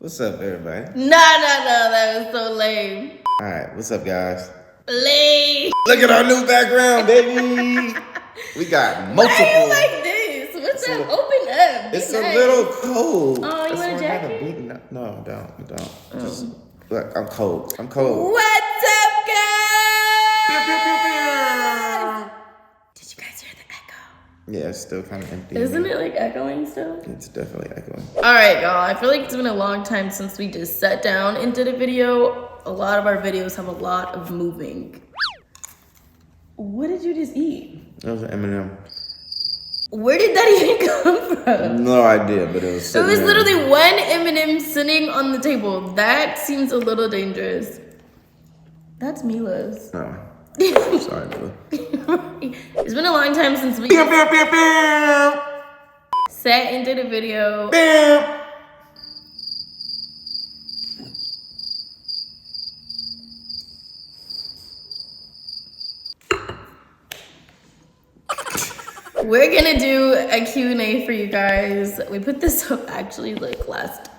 What's up, everybody? No, that was so lame. All right, what's up, guys? Lame. Look at our new background, baby. We got multiple. Why are you like this? What's up? Open up. It's a little cold. Oh, you want a jacket? No, don't. Just look, I'm cold. What's up, guys? Did you guys hear the echo? Yeah, it's still kind of empty. Isn't it like echoing still? It's definitely echoing. All right, y'all. I feel like it's been a long time since we just sat down and did a video. A lot of our videos have a lot of moving. What did you just eat? That was an M&M. Where did that even come from? No idea, but it was. It was literally one M&M sitting on the table. That seems a little dangerous. That's Mila's. Oh. Sorry, Mila. It's been a long time since we sat and did a video. We're gonna do a Q&A for you guys. We put this up actually like last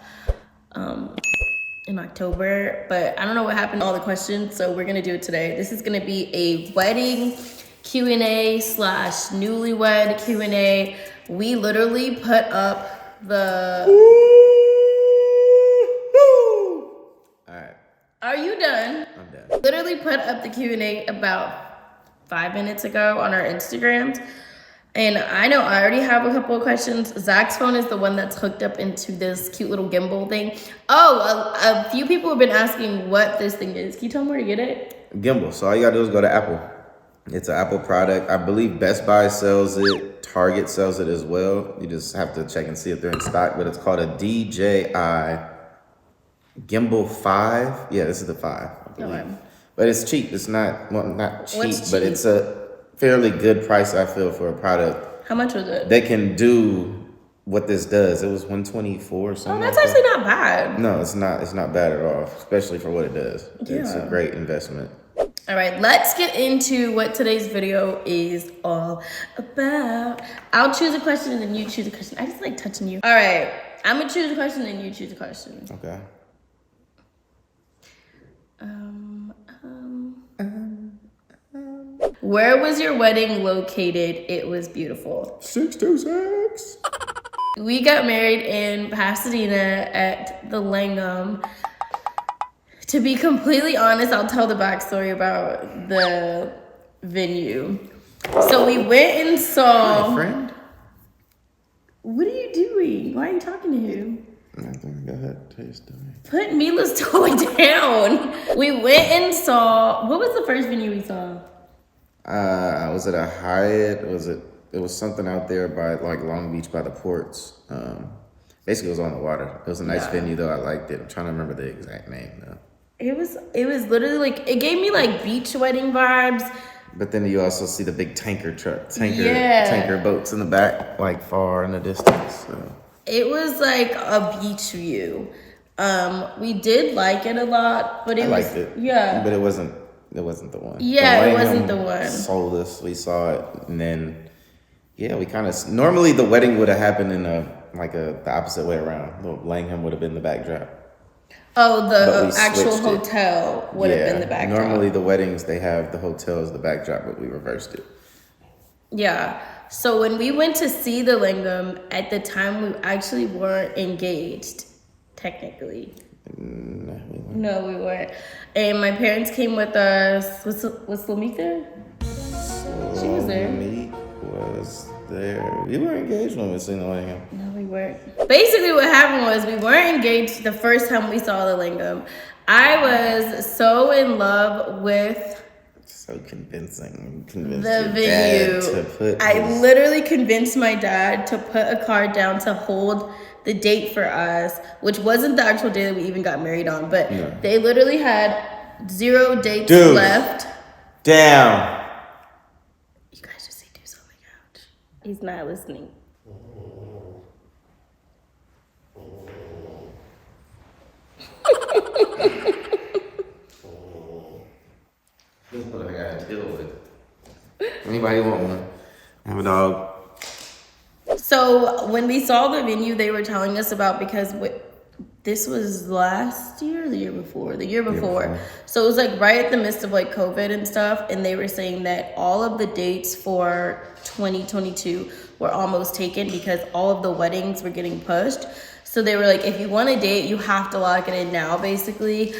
in October, but I don't know what happened to all the questions, so we're gonna do it today. This is gonna be a wedding Q&A / newlywed Q&A. We literally put up the... All right. Are you done? I'm done. Literally put up the Q&A about 5 minutes ago on our Instagrams. And I know I already have a couple of questions. Zach's phone is the one that's hooked up into this cute little gimbal thing. Oh, a few people have been asking what this thing is. Can you tell them where to get it? Gimbal. So all you gotta do is go to Apple. It's an Apple product. I believe Best Buy sells it. Target sells it as well. You just have to check and see if they're in stock. But it's called a DJI Gimbal 5. Yeah, this is the 5, I believe. Okay. But it's cheap. It's not, well, not cheap, What's but cheap? it's a fairly good price, I feel, for a product. How much was it? They can do what this does. It was $124 or something. Oh, that's like actually not bad. No, it's not. It's not bad at all, especially for what it does. It's a Yeah. great investment. All right, let's get into what today's video is all about. I'll choose a question and then you choose a question. I just like touching you. All right, I'm gonna choose a question and you choose a question. Okay. Where was your wedding located? It was beautiful. 626. We got married in Pasadena at the Langham. To be completely honest, I'll tell the backstory about the venue. So we went and saw... My friend? What are you doing? Why are you talking to him? Nothing. Go ahead. Tell your story. Put Mila's toy down. We went and saw... What was the first venue we saw? Was it a Hyatt? It was something out there by like Long Beach by the ports. Basically, it was on the water. It was a nice venue though. I liked it. I'm trying to remember the exact name though. It was literally like, it gave me like beach wedding vibes. But then you also see the big tanker boats in the back, like far in the distance. So. It was like a beach view. We did like it a lot, but I liked it. Yeah. But it wasn't the one. Yeah, it wasn't the one. Sold us. We saw it, and then we kind of normally the wedding would have happened in the opposite way around. The Langham would have been the backdrop. Oh, the actual hotel would have been the backdrop. Normally the weddings they have the hotel as the backdrop, but we reversed it. Yeah. So when we went to see the Langham, at the time we actually weren't engaged, technically. No, we weren't. And my parents came with us. Was Lameek there? She was there. Lameek was there. We were engaged when we seen the Langham. No, we weren't. Basically, what happened was we weren't engaged the first time we saw the Langham. I was so in love with... So convincing. The venue. I literally convinced my dad to put a card down to hold the date for us, which wasn't the actual day that we even got married on, but they literally had 0 dates left. Down. You guys just see Deuce on the couch. He's not listening. This is what I gotta deal with. Anybody want one? I have a dog. So when we saw the venue, they were telling us about, because This was last year or the year before? The year before. before. So it was like right at the midst of like COVID and stuff. And they were saying that all of the dates for 2022 were almost taken because all of the weddings were getting pushed. So they were like, if you want a date, you have to lock it in now, basically.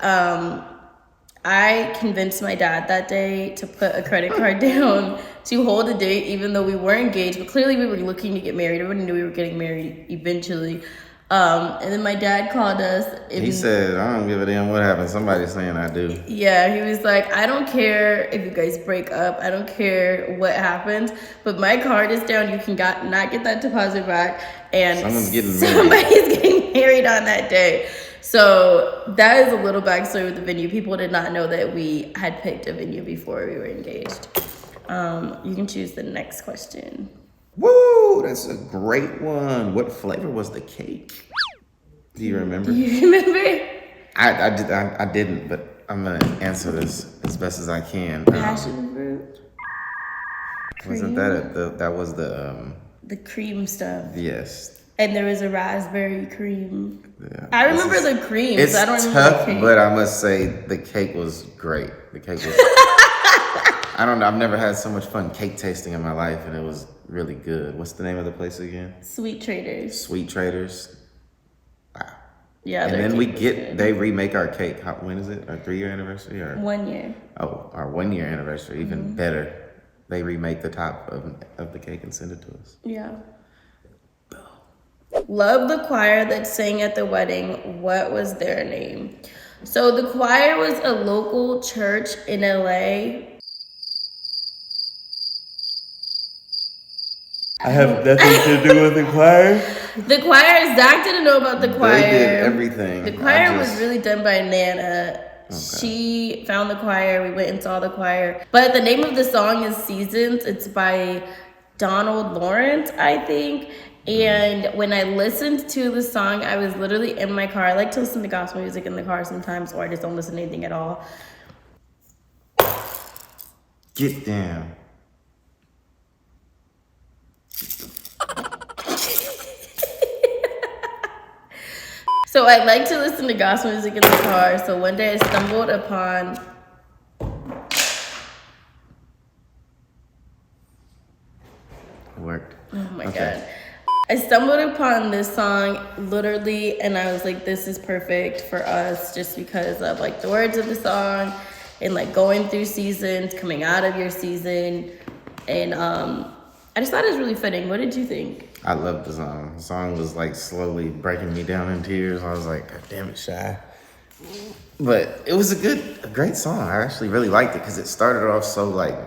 I convinced my dad that day to put a credit card down to hold a date, even though we were engaged. But clearly we were looking to get married. Everybody knew we were getting married eventually. And then my dad called us. He said, I don't give a damn what happens. Somebody's saying I do. Yeah, he was like, I don't care if you guys break up. I don't care what happens. But my card is down. You can not get that deposit back. And somebody's getting married on that day. So that is a little backstory with the venue. People did not know that we had picked a venue before we were engaged. You can choose the next question. Woo, that's a great one. What flavor was the cake? Do you remember? You remember? I didn't, but I'm gonna answer this as best as I can. Passion fruit. Wasn't that that was the cream stuff? Yes. And there was a raspberry cream. Yeah. I remember the cream. It's I don't remember tough, the cake. but I must say the cake was great. The cake was. I don't know. I've never had so much fun cake tasting in my life, and it was really good. What's the name of the place again? Sweet Traders. Sweet Traders. Wow. Yeah. And then they remake our cake. When is it? Our 3-year anniversary? Or 1 year. Oh, our 1-year anniversary. Even better. They remake the top of the cake and send it to us. Yeah. Love the choir that sang at the wedding. What was their name? So the choir was a local church in LA. I have nothing to do with the choir. The choir, Zach didn't know about the choir. They did everything. The choir was really done by Nana. Okay. She found the choir. We went and saw the choir. But the name of the song is Seasons. It's by Donald Lawrence, I think. And when I listened to the song, I was literally in my car. I like to listen to gospel music in the car sometimes, or I just don't listen to anything at all. Get down. So I like to listen to gospel music in the car. So one day I stumbled upon... It worked. Oh my God. I stumbled upon this song literally, and I was like, this is perfect for us just because of like the words of the song and like going through seasons, coming out of your season. And I just thought it was really fitting. What did you think? I loved the song. The song was like slowly breaking me down in tears. I was like, God damn it, Shy. But it was a great song. I actually really liked it because it started off so like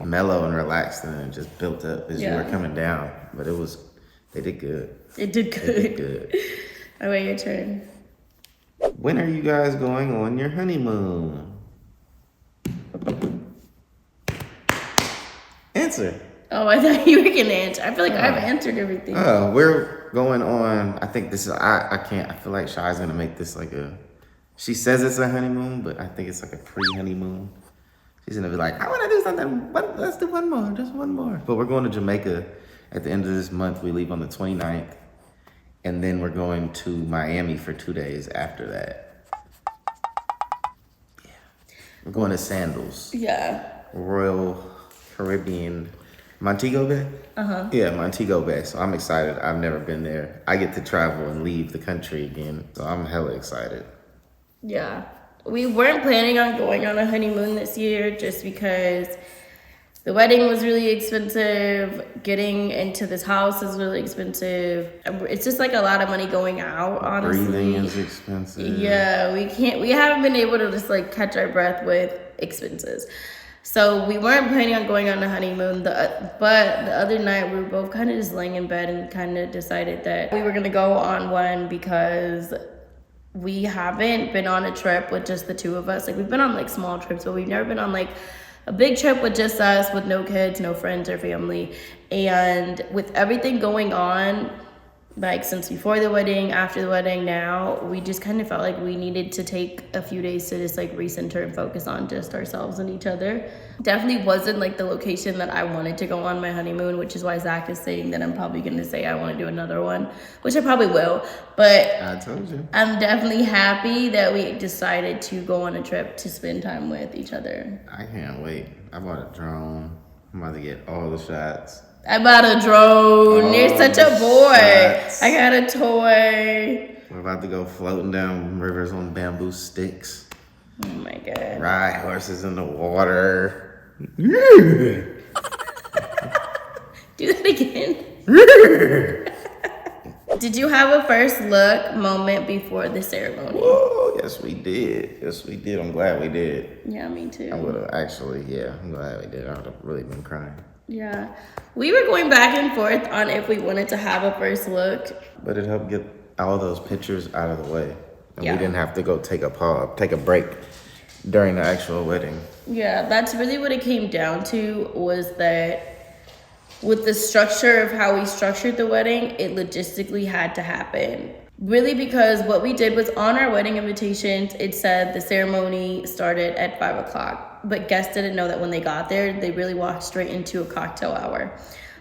mellow and relaxed, and then it just built up as you were coming down. But they did good. It did good. They did good. All right, your turn. When are you guys going on your honeymoon? Answer. Oh, I thought you were gonna answer. I feel like I've answered everything. Oh, we're going on. I think this is. I can't. I feel like Shy's gonna make this like a. She says it's a honeymoon, but I think it's like a pre-honeymoon. She's gonna be like, I want to do something. Let's do one more, just one more. But we're going to Jamaica at the end of this month. We leave on the 29th, and then we're going to Miami for 2 days after that. Yeah, we're going to Sandals. Yeah. Royal Caribbean. Montego Bay? Yeah, Montego Bay. So I'm excited. I've never been there. I get to travel and leave the country again. So I'm hella excited. Yeah. We weren't planning on going on a honeymoon this year just because the wedding was really expensive. Getting into this house is really expensive. It's just like a lot of money going out, honestly. Breathing is expensive. Yeah, we haven't been able to just like catch our breath with expenses. So we weren't planning on going on a honeymoon, but the other night we were both kind of just laying in bed and kind of decided that we were going to go on one because we haven't been on a trip with just the two of us. Like we've been on like small trips, but we've never been on like a big trip with just us, with no kids, no friends or family. And with everything going on, like since before the wedding, after the wedding, now we just kind of felt like we needed to take a few days to just like recenter and focus on just ourselves and each other. Definitely wasn't like the location that I wanted to go on my honeymoon, which is why Zach is saying that I'm probably going to say I want to do another one, which I probably will. But I told you. I'm definitely happy that we decided to go on a trip to spend time with each other. I can't wait. I bought a drone. I'm about to get all the shots. I bought a drone. You're such a boy. Shots. I got a toy. We're about to go floating down rivers on bamboo sticks. Oh my God. Ride horses in the water. Do that again. Did you have a first look moment before the ceremony? Whoa, yes we did. Yes we did. I'm glad we did. Yeah, me too. I would have actually, yeah, I'm glad we did. I would have really been crying. Yeah. We were going back and forth on if we wanted to have a first look. But it helped get all those pictures out of the way. And Yeah. we didn't have to go take a break during the actual wedding. Yeah, that's really what it came down to, was that with the structure of how we structured the wedding, it logistically had to happen. Really, because what we did was on our wedding invitations, it said the ceremony started at 5 o'clock. But guests didn't know that when they got there, they really walked straight into a cocktail hour.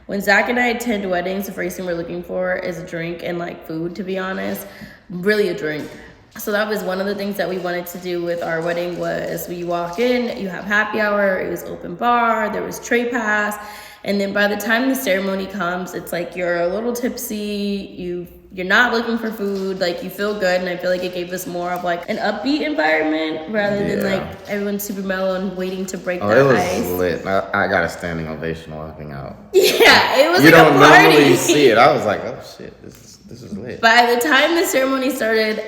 When Zach and I attend weddings, the first thing we're looking for is a drink and like food, to be honest. Really a drink. So that was one of the things that we wanted to do with our wedding. Was we walk in, you have happy hour, it was open bar, there was tray pass. And then by the time the ceremony comes, it's like you're a little tipsy, you're not looking for food, like you feel good. And I feel like it gave us more of like an upbeat environment rather than like everyone's super mellow and waiting to break the ice. It was lit. I got a standing ovation walking out. Yeah, it was You like don't a party. normally see it. I was like, oh shit, this is lit. By the time the ceremony started,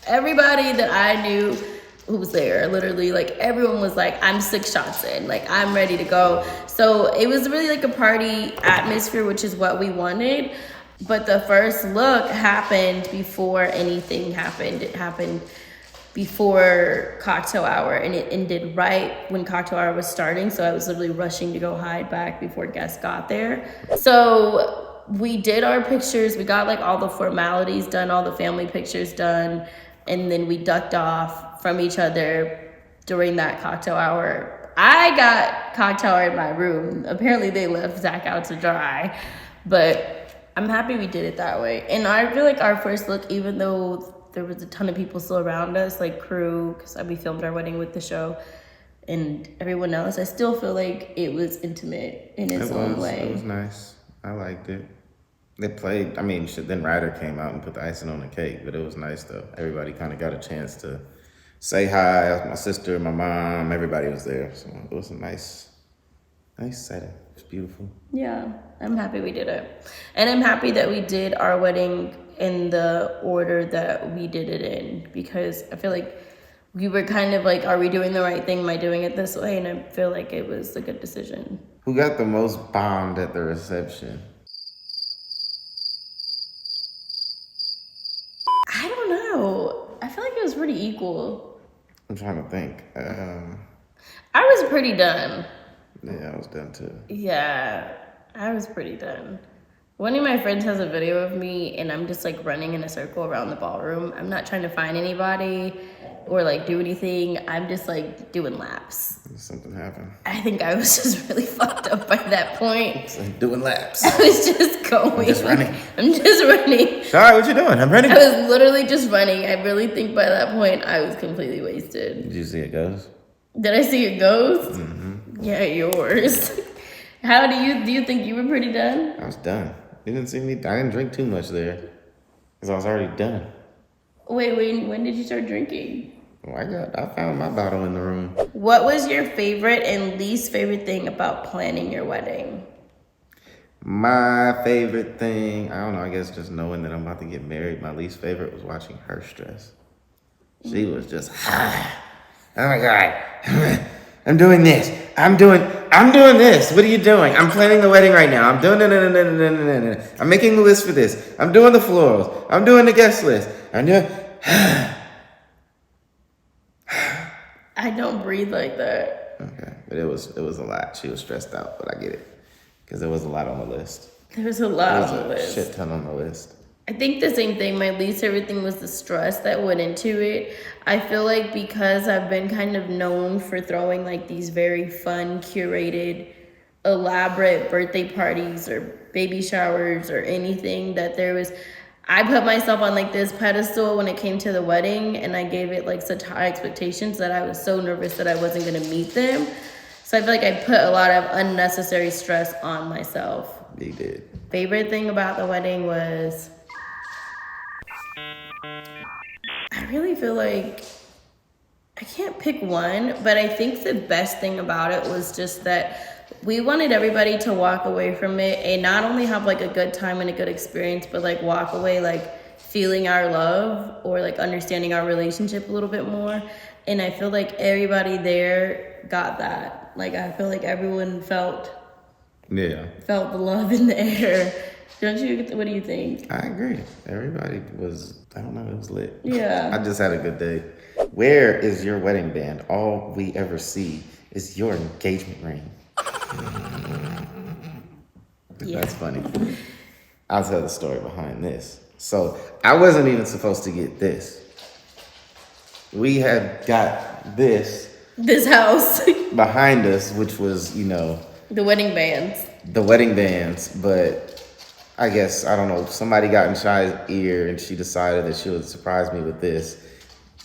everybody that I knew who was there, literally like everyone was like, I'm 6 shots in, like I'm ready to go. So it was really like a party atmosphere, which is what we wanted. But the first look happened before anything happened. It happened before cocktail hour, and it ended right when cocktail hour was starting. So I was literally rushing to go hide back before guests got there. So we did our pictures. We got like all the formalities done, all the family pictures done. And then we ducked off from each other during that cocktail hour. I got cocktail hour in my room. Apparently they left Zach out to dry, but I'm happy we did it that way. And I feel like our first look, even though there was a ton of people still around us, like crew, because we filmed our wedding with the show, and everyone else, I still feel like it was intimate in its own way. It was nice. I liked it. They played, I mean, shit, then Ryder came out and put the icing on the cake, but it was nice though. Everybody kind of got a chance to say hi. My sister, my mom, everybody was there. So it was a nice setting. It's beautiful. Yeah, I'm happy we did it. And I'm happy that we did our wedding in the order that we did it in, because I feel like we were kind of like, are we doing the right thing by doing it this way? And I feel like it was a good decision. Who got the most bombed at the reception? I don't know. I feel like it was pretty equal. I'm trying to think. I was pretty done. Yeah, I was done too. Yeah, I was pretty done. One of my friends has a video of me and I'm just like running in a circle around the ballroom. I'm not trying to find anybody or like do anything. I'm just like doing laps. Something happened. I think I was just really fucked up by that point. It's like doing laps. I was just going. I'm just running. I'm just running. Sorry, what you doing? I'm running. I was literally just running. I really think by that point I was completely wasted. Did you see it goes? Did I see a ghost? Mm-hmm. Yeah, yours. How do you think you were pretty done? I was done. You didn't see me. I didn't drink too much there because I was already done. Wait, when did you start drinking? Oh, I found my bottle in the room. What was your favorite and least favorite thing about planning your wedding? My favorite thing, I don't know, I guess just knowing that I'm about to get married. My least favorite was watching her stress. She was just, oh my God, I'm doing this. I'm doing this. What are you doing? I'm planning the wedding right now. I'm doing I'm making the list for this. I'm doing the florals. I'm doing the guest list. I'm doing. I don't breathe like that. Okay, but it was a lot. She was stressed out, but I get it because there was a lot on the list. There was a lot on the There was list. a shit ton on the list. I think the same thing. My least favorite thing was the stress that went into it. I feel like because I've been kind of known for throwing like these very fun, curated, elaborate birthday parties or baby showers or anything, that there was, I put myself on like this pedestal when it came to the wedding, and I gave it like such high expectations that I was so nervous that I wasn't gonna meet them. So I feel like I put a lot of unnecessary stress on myself. You did. Favorite thing about the wedding was, I really feel like I can't pick one, but I think the best thing about it was just that we wanted everybody to walk away from it and not only have like a good time and a good experience, but like walk away like feeling our love or like understanding our relationship a little bit more. And I feel like everybody there got that. Like I feel like everyone felt the love in the air. Don't you? What do you think? I agree. Everybody was, I don't know, it was lit. Yeah. I just had a good day. Where is your wedding band? All we ever see is your engagement ring. Yeah. That's funny. I'll tell the story behind this. So I wasn't even supposed to get this. We had got this house. behind us, which was, The wedding bands. But I guess, I don't know, somebody got in Shy's ear and she decided that she would surprise me with this.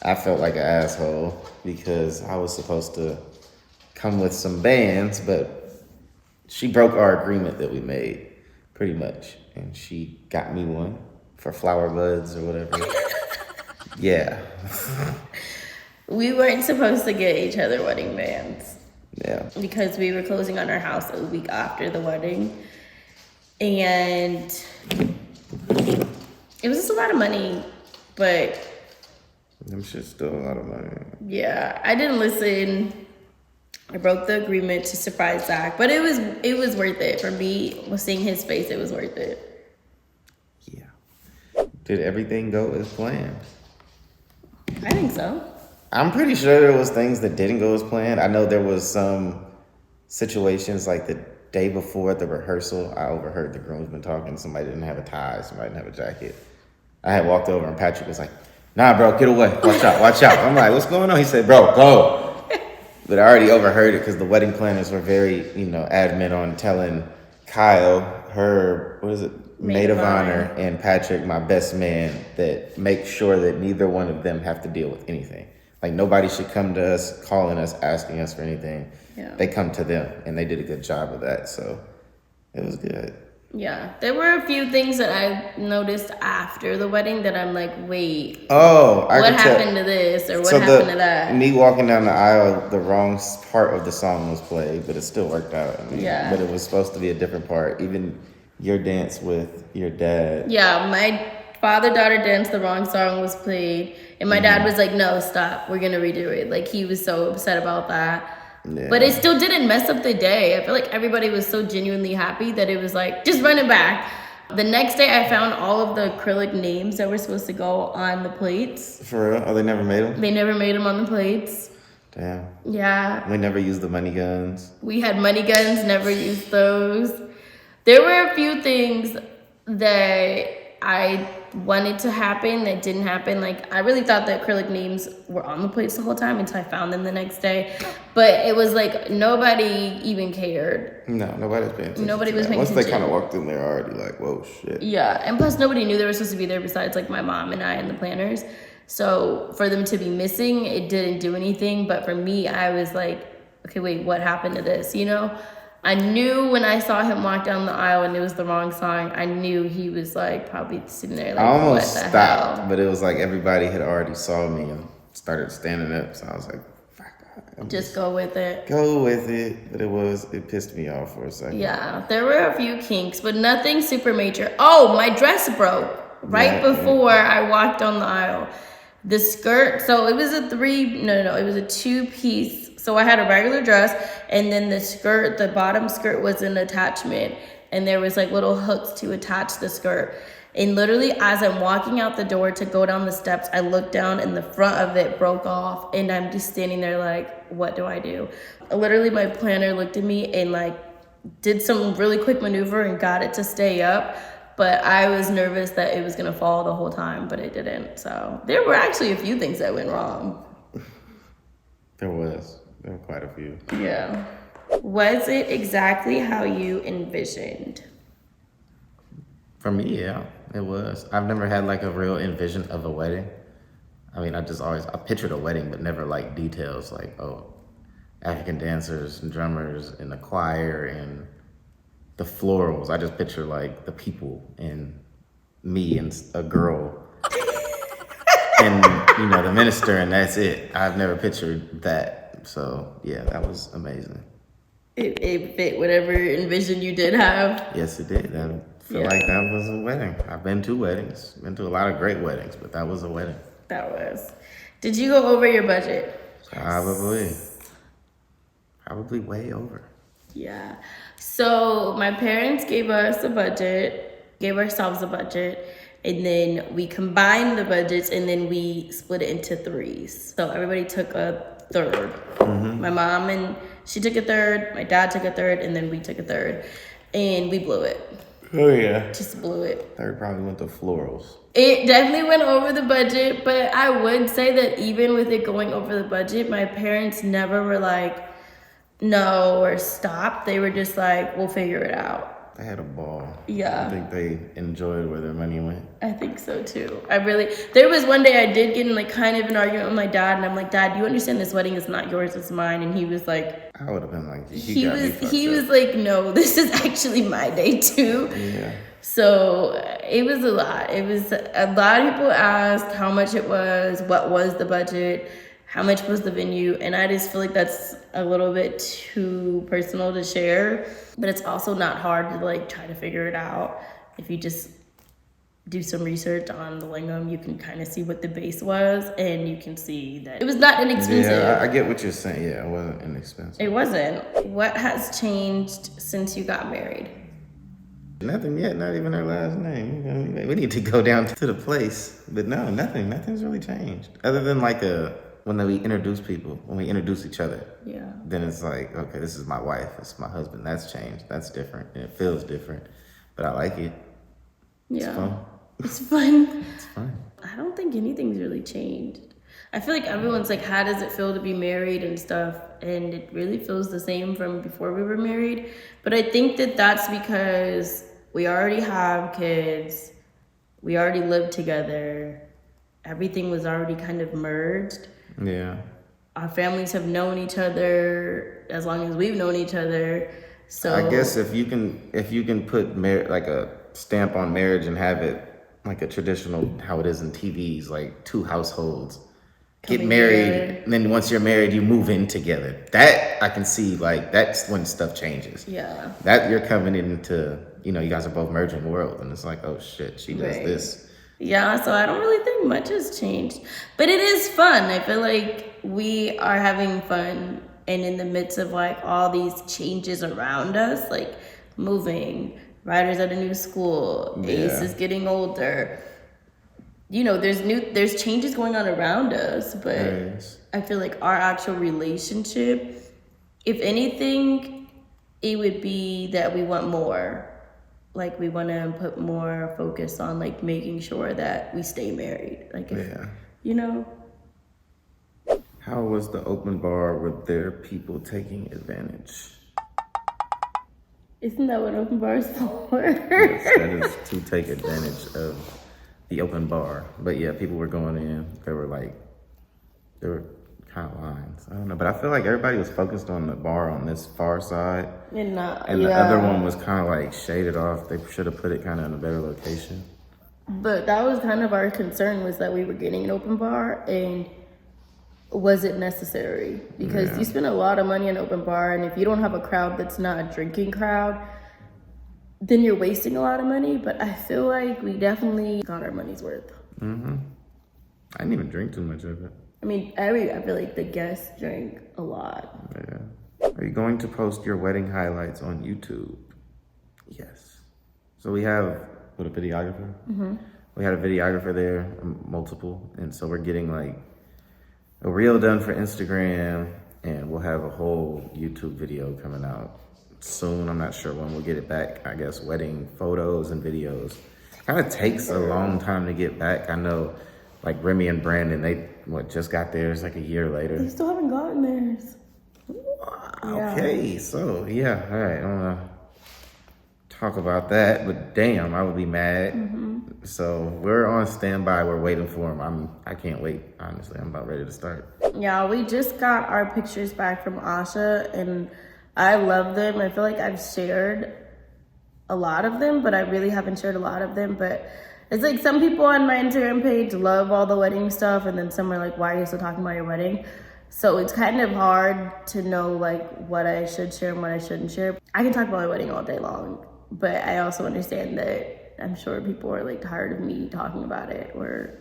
I felt like an asshole because I was supposed to come with some bands, but she broke our agreement that we made, pretty much. And she got me one for flower buds or whatever. Yeah. We weren't supposed to get each other wedding bands. Yeah. Because we were closing on our house a week after the wedding. And it was just a lot of money, but Them shit's still a lot of money. yeah, I didn't listen. I broke the agreement to surprise Zach, but it was worth it for me. Seeing his face, it was worth it. Yeah. Did everything go as planned? I think so. I'm pretty sure there was things that didn't go as planned. I know there was some situations like the day before the rehearsal, I overheard the groomsmen talking. Somebody didn't have a tie, somebody didn't have a jacket. I had walked over and Patrick was like, "Nah, bro, get away. Watch out, watch out." I'm like, "What's going on?" He said, "Bro, go." But I already overheard it because the wedding planners were very, adamant on telling Kyle, her, maid of honor, and Patrick, my best man, that make sure that neither one of them have to deal with anything. Like nobody should come to us, calling us, asking us for anything. Yeah. They come to them, and they did a good job of that. So it was good. Yeah, there were a few things that I noticed after the wedding that I'm like, wait, what happened to this or what happened to that? Me walking down the aisle, the wrong part of the song was played, but it still worked out. Yeah. But it was supposed to be a different part. Even your dance with your dad. Yeah, my father-daughter dance, the wrong song was played. And my dad was like, "No, stop. We're going to redo it." Like, he was so upset about that. Yeah. But it still didn't mess up the day. I feel like everybody was so genuinely happy that it was like, just run it back. The next day, I found all of the acrylic names that were supposed to go on the plates. For real? Oh, they never made them? They never made them on the plates. Damn. Yeah. We never used the money guns. We had money guns, never used those. There were a few things that I wanted to happen that didn't happen. Like, I really thought the acrylic names were on the plates the whole time until I found them the next day. But it was like nobody even cared. No, nobody was paying attention. Nobody was paying attention. Once they kind of walked in there already like, whoa, shit. Yeah, and plus nobody knew they were supposed to be there besides like my mom and I and the planners. So for them to be missing, it didn't do anything. But for me, I was like, okay, wait, what happened to this? I knew when I saw him walk down the aisle and it was the wrong song, I knew he was like probably sitting there like, I almost what the stopped, hell? but it was like everybody had already saw me and started standing up. So I was like, fuck. Just go with it. Go with it. But it pissed me off for a second. Yeah, there were a few kinks, but nothing super major. Oh, my dress broke right before I walked down the aisle. The skirt, so it was it was a 2-piece. So I had a regular dress, and then the bottom skirt was an attachment, and there was like little hooks to attach the skirt. And literally, as I'm walking out the door to go down the steps, I looked down and the front of it broke off, and I'm just standing there like, what do I do? Literally, my planner looked at me and like did some really quick maneuver and got it to stay up. But I was nervous that it was gonna fall the whole time, but it didn't. So there were actually a few things that went wrong. There were quite a few. Yeah. Was it exactly how you envisioned? For me, yeah, it was. I've never had like a real envision of a wedding. I mean, I pictured a wedding, but never like details like, oh, African dancers and drummers and the choir and the florals. I just picture like the people and me and a girl and, the minister, and that's it. I've never pictured that. So yeah, that was amazing. It fit whatever envision you did have. Yes, it did. I feel like that was a wedding. I've been to weddings, been to a lot of great weddings, but that was a wedding. That was. Did you go over your budget? Probably way over. Yeah. So my parents gave ourselves a budget, and then we combined the budgets, and then we split it into threes. So everybody took a third. Mm-hmm. My mom she took a third, my dad took a third, and then we took a third, and we blew it. Oh yeah. Just blew it. Third probably went to florals. It definitely went over the budget, but I would say that even with it going over the budget, my parents never were like, no, or stop. They were just like, we'll figure it out. They had a ball. Yeah. I think they enjoyed where their money went. I think so too. There was one day I did get in like kind of an argument with my dad, and I'm like, Dad, you understand this wedding is not yours, it's mine. And he was like, I would have been like, he was like, no, this is actually my day too. Yeah. So it was a lot. It was a lot of people asked how much it was, what was the budget, how much was the venue, and I just feel like that's a little bit too personal to share, but it's also not hard to like try to figure it out. If you just do some research on the Lingam, you can kind of see what the base was, and you can see that it was not inexpensive. Yeah, I get what you're saying. Yeah, it wasn't inexpensive. It wasn't. What has changed since you got married? Nothing yet, not even her last name. We need to go down to the place, but no, nothing's really changed. Other than like when we introduce people, when we introduce each other, yeah, then it's like, okay, this is my wife, this is my husband. That's changed. That's different, and it feels different. But I like it. Yeah, it's fun. It's fun. It's fun. I don't think anything's really changed. I feel like everyone's like, how does it feel to be married and stuff? And it really feels the same from before we were married. But I think that that's because we already have kids. We already live together. Everything was already kind of merged. Yeah. Our families have known each other as long as we've known each other. So I guess if you can put like a stamp on marriage and have it like a traditional, how it is in TVs, like two households get married, together. And then once you're married, you move in together. That I can see, like that's when stuff changes. Yeah. That you're coming into, you guys are both merging worlds, and it's like, oh shit, she does this. Yeah, so I don't really think much has changed. But it is fun. I feel like we are having fun, and in the midst of like all these changes around us, like moving, Ryder's at a new school, Ace is getting older. There's changes going on around us, but I feel like our actual relationship, if anything, it would be that we want more. Like we want to put more focus on like making sure that we stay married. Like, How was the open bar? Were there people taking advantage? Isn't that what open bar is for? Yes, that is to take advantage of the open bar. But yeah, people were going in. There were kind of lines. I don't know, but I feel like everybody was focused on the bar on this far side, and the other one was kind of like shaded off. They should have put it kind of in a better location. But that was kind of our concern, was that we were getting an open bar, and was it necessary? Because you spend a lot of money on open bar, and if you don't have a crowd that's not a drinking crowd, then you're wasting a lot of money. But I feel like we definitely got our money's worth. Mm-hmm. I didn't even drink too much of it. I mean, I feel like the guests drank a lot. Yeah. Are you going to post your wedding highlights on YouTube? Yes. So we have, a videographer? Mm-hmm. We had a videographer there, multiple. And so we're getting like a reel done for Instagram, and we'll have a whole YouTube video coming out soon. I'm not sure when we'll get it back. I guess wedding photos and videos. Kind of takes a long time to get back. I know, like Remy and Brandon, they just got theirs like a year later. They still haven't gotten theirs. Yeah. Okay, so yeah, all right. I don't want to talk about that, but damn, I would be mad. So we're on standby. We're waiting for them. I can't wait. Honestly, I'm about ready to start. Yeah, we just got our pictures back from Asha, and I love them. I feel like I've shared a lot of them, but I really haven't shared a lot of them. But it's like some people on my Instagram page love all the wedding stuff, and then some are like, why are you still talking about your wedding? So it's kind of hard to know like what I should share and what I shouldn't share. I can talk about my wedding all day long, but I also understand that I'm sure people are like tired of me talking about it or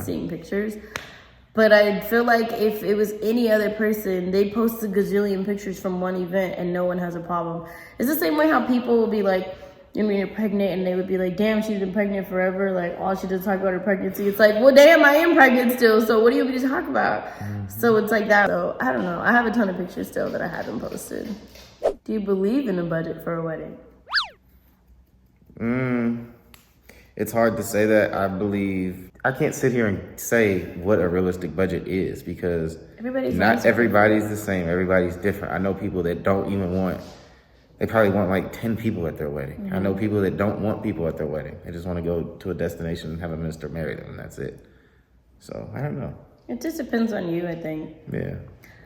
seeing pictures. But I feel like if it was any other person, they post a gazillion pictures from one event and no one has a problem. It's the same way how people will be like, I mean, you're pregnant, and they would be like, damn, she's been pregnant forever. Like, all she does is talk about her pregnancy. It's like, well, damn, I am pregnant still. So what do you want me to talk about? So it's like that. So I don't know. I have a ton of pictures still that I haven't posted. Do you believe in a budget for a wedding? It's hard to say that. I can't sit here and say what a realistic budget is because not everybody's the same. Everybody's different. I know people that don't even they probably want like 10 people at their wedding. I know people that don't want people at their wedding. They just want to go to a destination and have a minister marry them, and that's it. So I don't know. It just depends on you, I think. Yeah.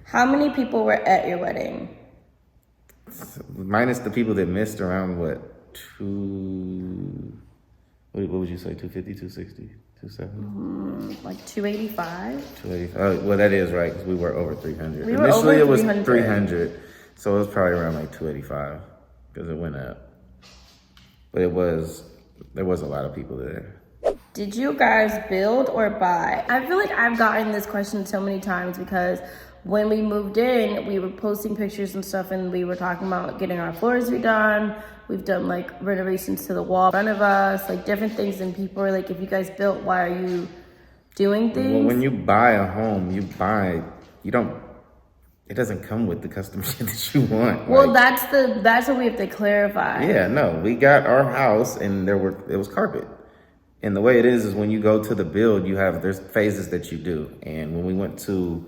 How many people were at your wedding? Minus the people that missed, around what would you say, 250, 260, 270? Like 285? 285. Oh, well, that is right, because we were over 300. We were Initially, over it was 300. 300, so it was probably around like 285, because it went up. But there was a lot of people there. Did you guys build or buy? I feel like I've gotten this question so many times because when we moved in, we were posting pictures and stuff, and we were talking about getting our floors redone. We've done like renovations to the wall in front of us, like different things. And people are like, if you guys built, why are you doing things? Well, when you buy a home, it doesn't come with the custom shit that you want. Well, that's what we have to clarify. Yeah, no, we got our house and it was carpet. And the way it is when you go to the build, there's phases that you do. And when we went to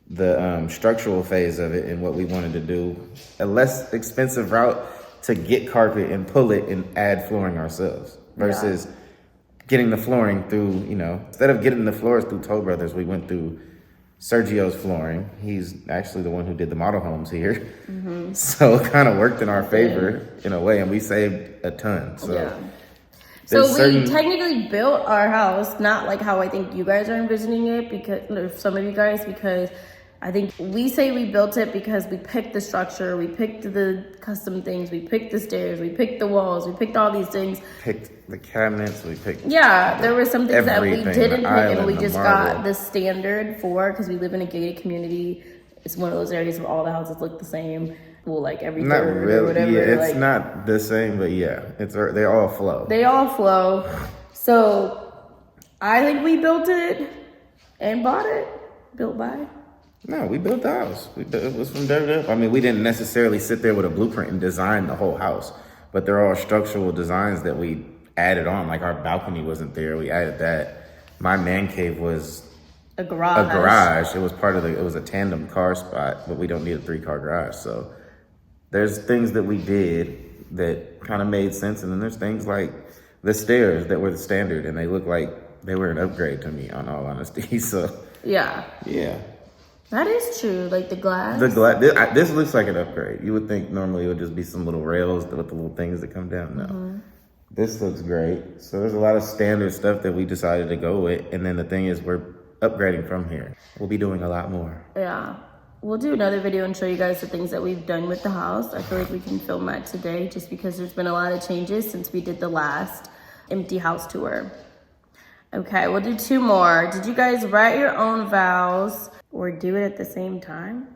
the structural phase of it and what we wanted to do, a less expensive route to get carpet and pull it and add flooring ourselves versus getting the flooring through, instead of getting the floors through Toll Brothers, we went through Sergio's flooring. He's actually the one who did the model homes here. So it kind of worked in our favor in a way, and we saved a ton. So we technically built our house, not like how I think you guys are envisioning it, because some of you guys, because I think we say we built it because we picked the structure, we picked the custom things, we picked the stairs, we picked the walls, we picked all these things. Picked the cabinets, we picked... Yeah, there were some things that we didn't pick, and we just got the standard because we live in a gated community. It's one of those areas where all the houses look the same. Well, like every third or whatever. Yeah, it's not the same, but yeah, they all flow. They all flow. So I think we built it and bought it. Built by. No, we built the house. It was from dirt up. I mean, we didn't necessarily sit there with a blueprint and design the whole house, but there are structural designs that we added on. Like our balcony wasn't there. We added that. My man cave was a garage. It was it was a tandem car spot, but we don't need a 3-car garage. So there's things that we did that kind of made sense. And then there's things like the stairs that were the standard, and they look like they were an upgrade to me, on all honesty. So yeah. That is true. Like the glass. This looks like an upgrade. You would think normally it would just be some little rails with the little things that come down. No. This looks great. So there's a lot of standard stuff that we decided to go with. And then the thing is, we're upgrading from here. We'll be doing a lot more. Yeah. We'll do another video and show you guys the things that we've done with the house. I feel like we can film that today just because there's been a lot of changes since we did the last empty house tour. Okay, we'll do 2 more. Did you guys write your own vows or do it at the same time?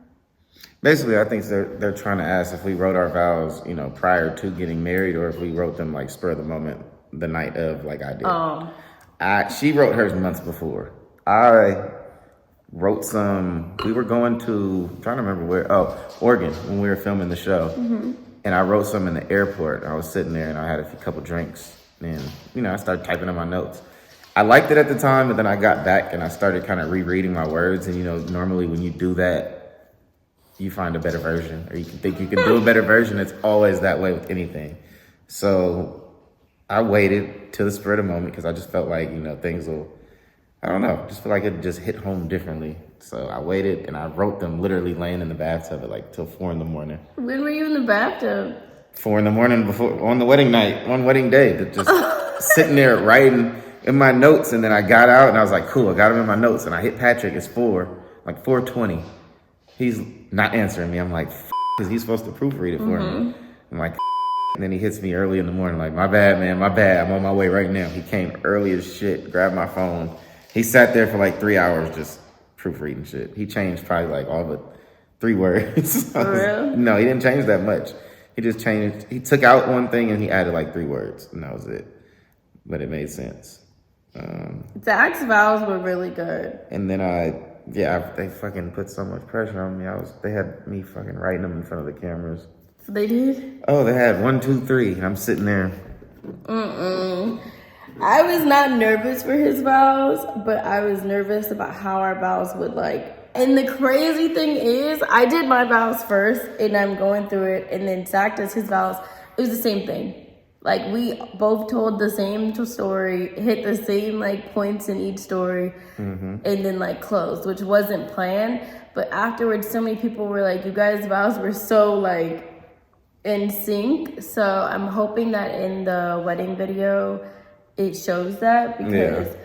Basically, I think they're trying to ask if we wrote our vows, prior to getting married, or if we wrote them like spur of the moment, the night of, like I did. Oh. She wrote hers months before. I wrote some. We were going to, I'm trying to remember where. Oh, Oregon, when we were filming the show. And And I wrote some in the airport. I was sitting there and I had a couple drinks. And, you know, I started typing in my notes. I liked it at the time, but then I got back and I started kind of rereading my words. And, you know, normally when you do that, you find a better version. Or you can think you can do a better version. It's always that way with anything. So I waited till the spur of the moment because I just felt like, you know, things will, I don't know, just feel like it just hit home differently. So I waited and I wrote them literally laying in the bathtub at like till 4 in the morning. When were you in the bathtub? 4 in the morning before on the wedding night, on wedding day, just sitting there writing in my notes. And then I got out and I was like, cool, I got them in my notes. And I hit Patrick, it's 4:20. He's not answering me. I'm like, because he's supposed to proofread it for me. I'm like, and then he hits me early in the morning, like, my bad, man, my bad. I'm on my way right now. He came early as shit, grabbed my phone. He sat there for like 3 hours just proofreading shit. He changed probably like all but 3 words. For real? No, he didn't change that much. He just changed, he took out one thing and he added like 3 words and that was it. But it made sense. Zach's vows were really good. And then they fucking put so much pressure on me. They had me fucking writing them in front of the cameras. They did? Oh, they had 1, 2, 3. And I'm sitting there. I was not nervous for his vows, but I was nervous about how our vows would like. And the crazy thing is, I did my vows first, and I'm going through it, and then Zach does his vows. It was the same thing. Like, we both told the same story, hit the same, like, points in each story, and then, like, closed, which wasn't planned. But afterwards, so many people were like, you guys' vows were so, like, in sync. So I'm hoping that in the wedding video, it shows that, because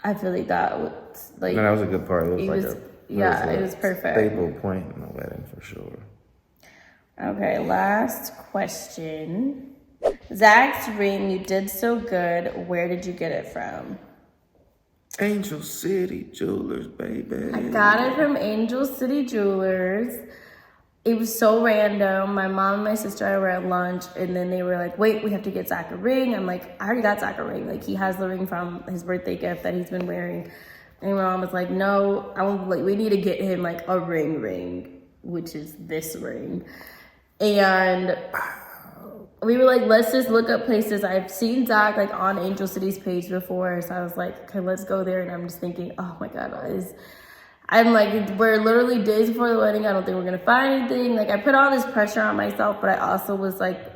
I feel like that was, like... No, that was a good part. It was perfect. Staple point in the wedding, for sure. Okay, last question. Zach's ring, you did so good. Where did you get it from? Angel City Jewelers, baby. I got it from Angel City Jewelers. It was so random. My mom and my sister were at lunch, and then they were like, wait, we have to get Zach a ring. I'm like, I already got Zach a ring. Like, he has the ring from his birthday gift that he's been wearing. And my mom was like, no, we need to get him like a ring, which is this ring. And we were like, let's just look up places. I've seen Zach like on Angel City's page before. So I was like, okay, let's go there. And I'm just thinking, oh my God, I'm like, we're literally days before the wedding. I don't think we're going to find anything. Like, I put all this pressure on myself, but I also was like,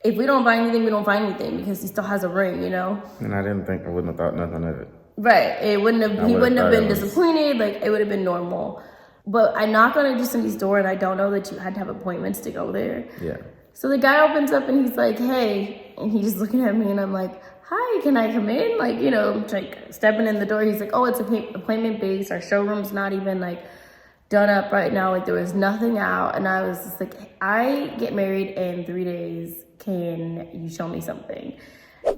if we don't find anything, we don't find anything, because he still has a ring, you know? And I wouldn't have thought nothing of it. Right. He wouldn't have been disappointed. Like, it would have been normal. But I knock on Angel City's door, and I don't know that you had to have appointments to go there. Yeah. So the guy opens up and he's like, hey, and he's looking at me and I'm like, hi, can I come in? Like, you know, like stepping in the door. He's like, oh, it's appointment based. Our showroom's not even like done up right now. Like, there was nothing out. And I was just like, I get married in 3 days. Can you show me something?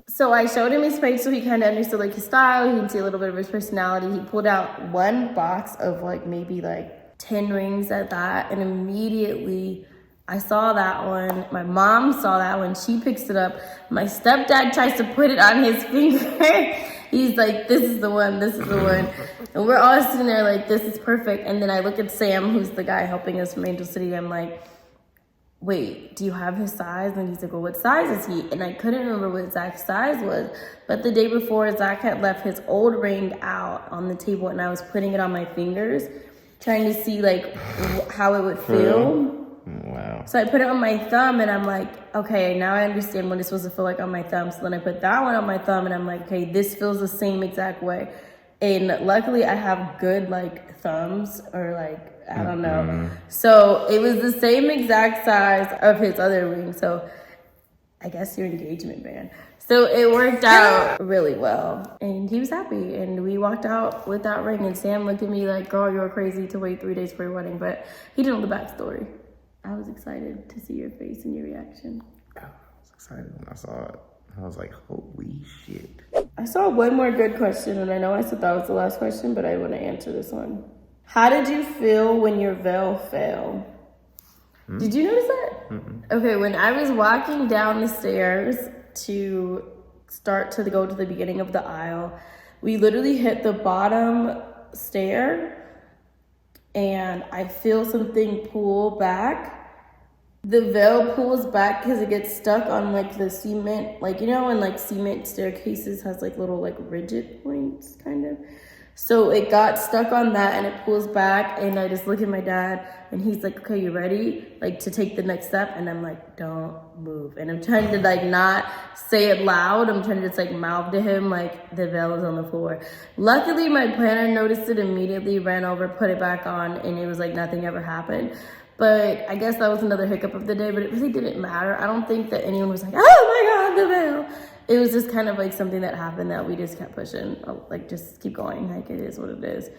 So I showed him his page so he kind of understood like his style. He can see a little bit of his personality. He pulled out one box of like maybe like 10 rings at that. And immediately I saw that one. My mom saw that one. She picks it up. My stepdad tries to put it on his finger. He's like, this is the one. This is the one. And we're all sitting there like, this is perfect. And then I look at Sam, who's the guy helping us from Angel City. I'm like, wait, do you have his size? And he's like, well, what size is he? And I couldn't remember what Zach's size was. But the day before, Zach had left his old ring out on the table, and I was putting it on my fingers, trying to see like how it would feel. Wow. So I put it on my thumb, and I'm like, okay, now I understand what it's supposed to feel like on my thumb. So then I put that one on my thumb, and I'm like, okay, this feels the same exact way. And luckily I have good like thumbs, or like, I don't know. So it was the same exact size of his other ring. So I guess your engagement band. So it worked out really well. And he was happy. And we walked out with that ring. And Sam looked at me like, girl, you're crazy to wait 3 days for your wedding. But he didn't know the backstory. I was excited to see your face and your reaction. I was excited when I saw it. I was like, holy shit. I saw one more good question. And I know I said that was the last question, but I want to answer this one. How did you feel when your veil fell? Did you notice that? Okay, when I was walking down the stairs to start to go to the beginning of the aisle, we literally hit the bottom stair, and I feel something pull back, The veil pulls back because it gets stuck on like the cement, like you know, when like cement staircases has like little like rigid points, kind of. So it got stuck on that and it pulls back, and I just look at my dad and he's like, okay, you ready? Like to take the next step? And I'm like, don't move. And I'm trying to like not say it loud. I'm trying to just like mouth to him like the veil is on the floor. Luckily, my planner noticed it immediately, ran over, put it back on, and it was like nothing ever happened. But I guess that was another hiccup of the day, but it really didn't matter. I don't think that anyone was like, oh my God, the veil. It was just kind of like something that happened that we just kept pushing, like just keep going, like it is what it is.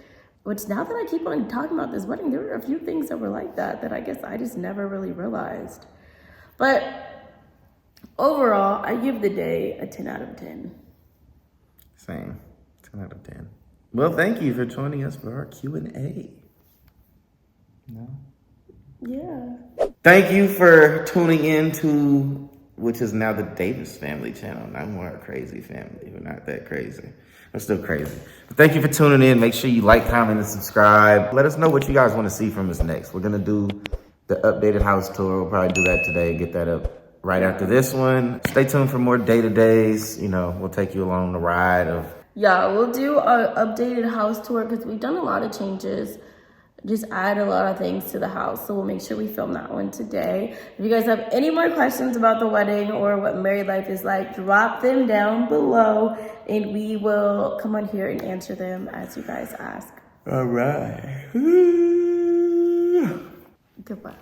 Which now that I keep on talking about this wedding, there were a few things that were like that I guess I just never really realized. But overall, I give the day a 10 out of 10. Same, 10 out of 10. Well, thank you for joining us for our Q&A. No? Yeah. Thank you for tuning in to, which is now the Davis family channel. Not more a crazy family. We're not that crazy. We're still crazy. But thank you for tuning in. Make sure you like, comment, and subscribe. Let us know what you guys want to see from us next. We're going to do the updated house tour. We'll probably do that today. Get that up right after this one. Stay tuned for more day-to-days. You know, we'll take you along the ride of... Yeah, we'll do an updated house tour because we've done a lot of changes. Just add a lot of things to the house. So we'll make sure we film that one today. If you guys have any more questions about the wedding or what married life is like, drop them down below and we will come on here and answer them as you guys ask. All right. Goodbye.